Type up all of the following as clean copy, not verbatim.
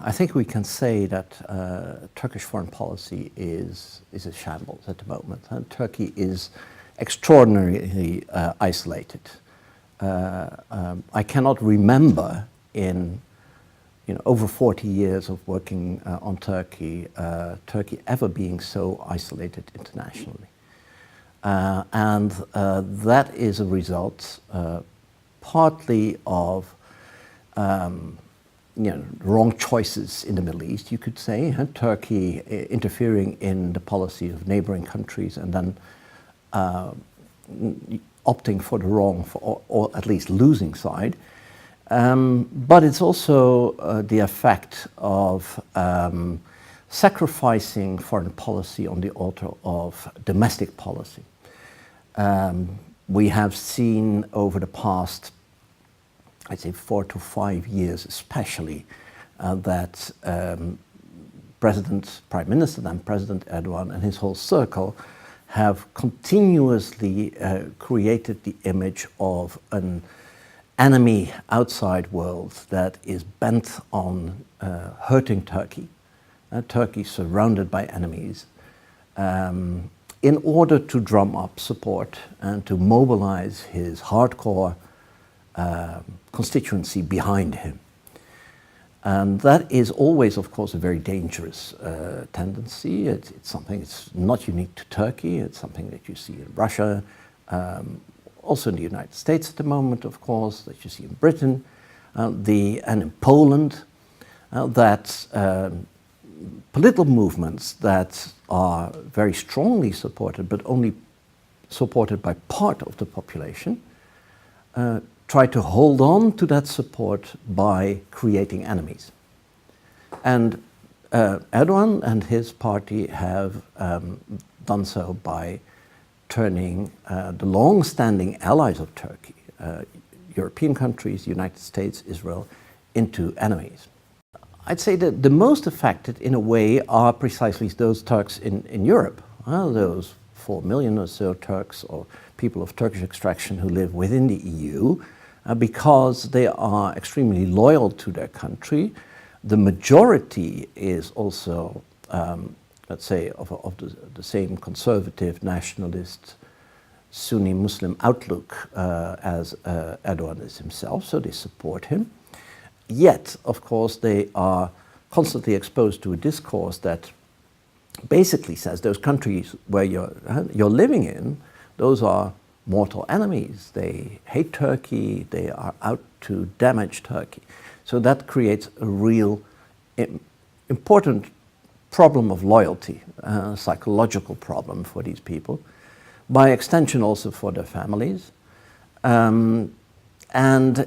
I think we can say that Turkish foreign policy is a shambles at the moment. Turkey is extraordinarily isolated. I cannot remember in over 40 years of working on Turkey, Turkey ever being so isolated internationally. And that is a result partly of wrong choices in the Middle East, you could say. Turkey interfering in the policy of neighboring countries and then opting for the wrong, or at least losing side. But it's also the effect of sacrificing foreign policy on the altar of domestic policy. We have seen over the past, I'd say 4 to 5 years especially, that Prime Minister then President Erdogan and his whole circle have continuously created the image of an enemy outside world that is bent on hurting Turkey. Turkey surrounded by enemies, in order to drum up support and to mobilize his hardcore constituency behind him. And that is always, of course, a very dangerous tendency. It's something that's not unique to Turkey. It's something that you see in Russia, also in the United States at the moment, of course, that you see in Britain, and in Poland, that political movements that are very strongly supported, but only supported by part of the population, try to hold on to that support by creating enemies. And Erdogan and his party have done so by turning the long-standing allies of Turkey, European countries, United States, Israel, into enemies. I'd say that the most affected, in a way, are precisely those Turks in Europe. Those 4 million or so Turks or people of Turkish extraction who live within the EU, because they are extremely loyal to their country. The majority is also, let's say, of the same conservative, nationalist, Sunni Muslim outlook as Erdogan is himself, so they support him. Yet, of course, they are constantly exposed to a discourse that basically says those countries where you're living in, those are mortal enemies. They hate Turkey, they are out to damage Turkey. So that creates a real important problem of loyalty, psychological problem for these people, by extension also for their families. And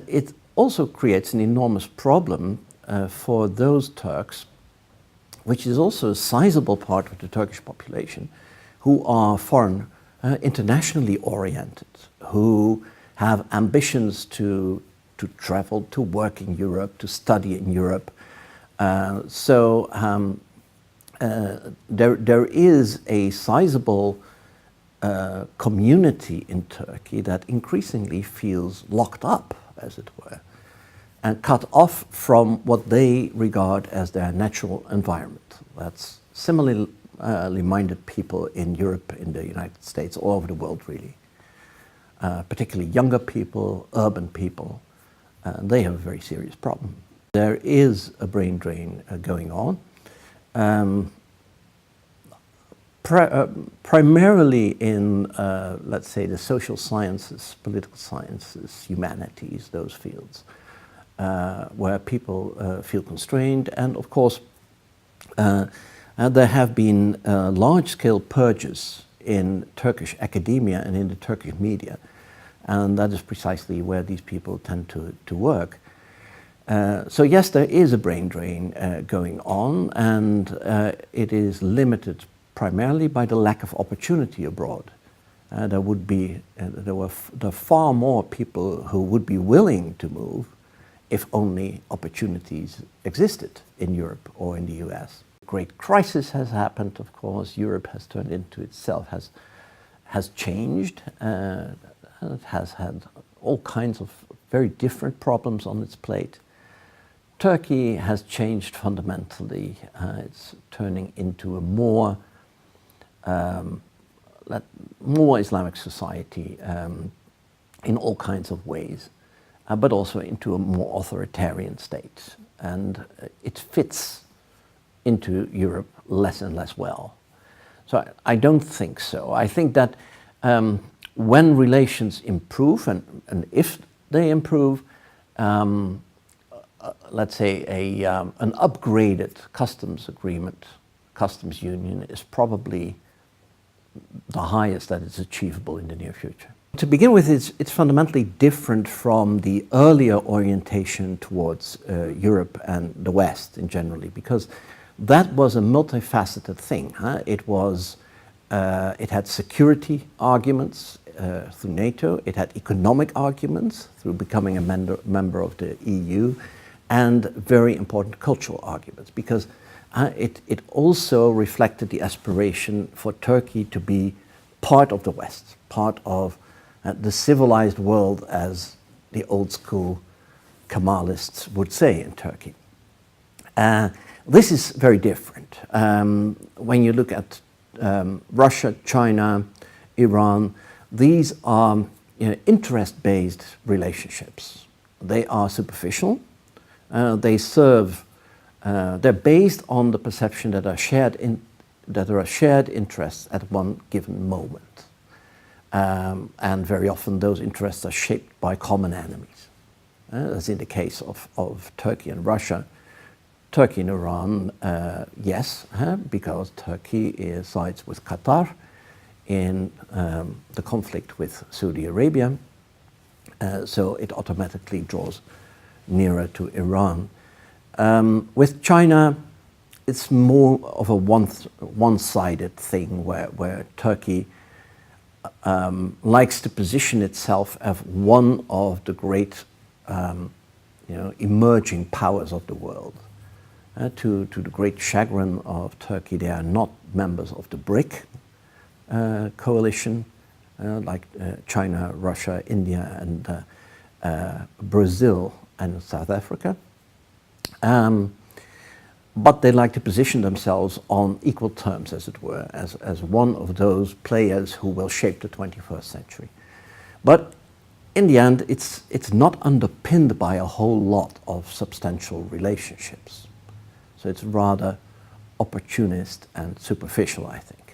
it also creates an enormous problem for those Turks, which is also a sizable part of the Turkish population, who are foreign, internationally oriented, who have ambitions to travel, to work in Europe, to study in Europe. There is a sizable community in Turkey that increasingly feels locked up, as it were, and cut off from what they regard as their natural environment. That's similarly minded people in Europe, in the United States, all over the world really. Particularly younger people, urban people, they have a very serious problem. There is a brain drain going on. Primarily in, let's say, the social sciences, political sciences, humanities, those fields, where people feel constrained. And of course, there have been large-scale purges in Turkish academia and in the Turkish media. And that is precisely where these people tend to work. So yes, there is a brain drain going on, and it is limited primarily by the lack of opportunity abroad. There are far more people who would be willing to move if only opportunities existed in Europe or in the US. Great crisis has happened, of course. Europe has turned into itself, has changed. It has had all kinds of very different problems on its plate. Turkey has changed fundamentally. It's turning into a more Islamic society in all kinds of ways, but also into a more authoritarian state. And it fits into Europe less and less well. So I don't think so. I think that when relations improve, and if they improve, let's say an upgraded customs agreement, customs union, is probably the highest that is achievable in the near future. To begin with, it's fundamentally different from the earlier orientation towards Europe and the West in generally, because that was a multifaceted thing. It had security arguments through NATO, it had economic arguments through becoming a member of the EU, and very important cultural arguments, because it also reflected the aspiration for Turkey to be part of the West, part of the civilized world, as the old school Kemalists would say in Turkey. This is very different. When you look at Russia, China, Iran, these are interest-based relationships. They are superficial. They serve. They're based on the perception that there are shared interests at one given moment, and very often those interests are shaped by common enemies. As in the case of Turkey and Russia. Turkey and Iran, yes, because Turkey sides with Qatar in the conflict with Saudi Arabia, so it automatically draws nearer to Iran. With China, it's more of a one-sided thing where Turkey likes to position itself as one of the great emerging powers of the world. To the great chagrin of Turkey, they are not members of the BRIC coalition, like China, Russia, India, and Brazil and South Africa. But they like to position themselves on equal terms, as it were, as one of those players who will shape the 21st century. But in the end, it's not underpinned by a whole lot of substantial relationships. So it's rather opportunist and superficial, I think.